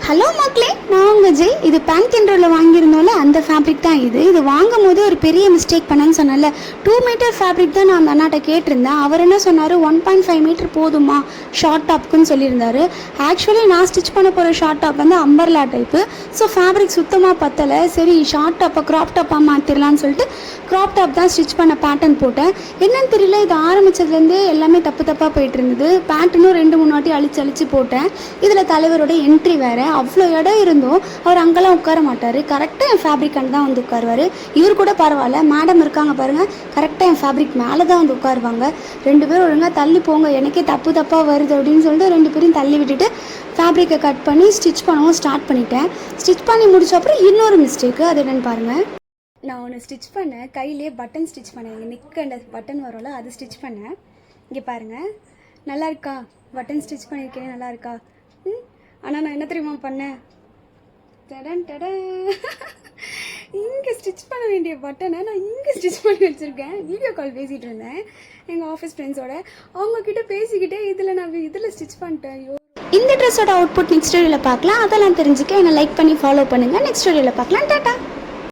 Hello மக்களே, நான் உங்கள் ஜெய். இது பேங்க் என்ரோவில் வாங்கியிருந்தோம்ல, அந்த ஃபேப்ரிக் தான் இது வாங்கும் போது ஒரு பெரிய மிஸ்டேக் பண்ணேன்னு சொன்னேன்ல. 2 மீட்டர் ஃபேப்ரிக் தான் நான் அந்த அண்ணாட்ட கேட்டிருந்தேன். அவர் என்ன சொன்னார், 1.5 மீட்டர் போதுமா ஷார்ட் டாப்க்குன்னு சொல்லியிருந்தார். ஆக்சுவலி நான் ஸ்டிச் பண்ண போகிற ஷார்ட் டாப் வந்து அம்பர்லா டைப்பு. ஸோ ஃபேப்ரிக் சுத்தமாக பத்தலை. சரி, ஷார்ட் டாப்பை க்ராப் டாப்பாக மாற்றிடலான்னு சொல்லிட்டு க்ராப் டாப் தான் ஸ்டிச் பண்ண பேட்டர்ன் போட்டேன். என்னன்னு தெரியல, இது ஆரம்பித்ததுலேருந்தே எல்லாமே தப்பாக போயிட்டு இருந்தது. பேட்டர்னும் 2-3 வாட்டி அழிச்சு போட்டேன். இதில் தலைவரோட என்ட்ரி வேறு. அவ்வளோ இடம் இருந்தும் அவர் அங்கெல்லாம் உட்கார மாட்டார். கரெக்டாக என் ஃபேப்ரிக் அண்ட் தான் வந்து உட்காருவார். இவர் கூட பரவாயில்ல, மேடம் இருக்காங்க பாருங்கள், கரெக்டாக என் ஃபேப்ரிக் மேலே தான் வந்து உட்காருவாங்க. 2 பேரும் ஒழுங்காக தள்ளி போங்க, எனக்கே தப்பாக வருது அப்படின்னு சொல்லிட்டு 2 பேரையும் தள்ளி விட்டுட்டு ஃபேப்ரிக்கை கட் பண்ணி ஸ்டிச் பண்ணவும் ஸ்டார்ட் பண்ணிட்டேன். ஸ்டிச் பண்ணி முடிச்ச அப்புறம் இன்னொரு மிஸ்டேக்கு, அது என்னென்னு பாருங்கள். நான் ஒன்று ஸ்டிச் பண்ணேன், கையிலே பட்டன் ஸ்டிச் பண்ணேன். இங்கே நிற்க அந்த பட்டன் வரும்ல, அது ஸ்டிச் பண்ணேன். இங்கே பாருங்கள், நல்லா இருக்கா? பட்டன் ஸ்டிச் பண்ணியிருக்கேன், நல்லா இருக்கா? ஆனால் நான் என்ன தெரியுமா பண்ணேன், இங்கே ஸ்டிச் பண்ண வேண்டிய பட்டனை நான் இங்கே ஸ்டிச் பண்ணி வச்சுருக்கேன். வீடியோ கால் பேசிகிட்டு இருந்தேன் எங்கள் ஆஃபீஸ் ஃப்ரெண்ட்ஸோட. அவங்கக்கிட்ட பேசிக்கிட்டே இதில் ஸ்டிச் பண்ணிட்டேன். ஐயோ, இந்த ட்ரெஸ்ஸோட அவுட்புட் நெக்ஸ்ட் வீடியோவில் பார்க்கலாம். அதெல்லாம் தெரிஞ்சுக்க என்னை லைக் பண்ணி ஃபாலோ பண்ணுங்கள். நெக்ஸ்ட் வீடியோவில் பார்க்கலாம். டாட்டா.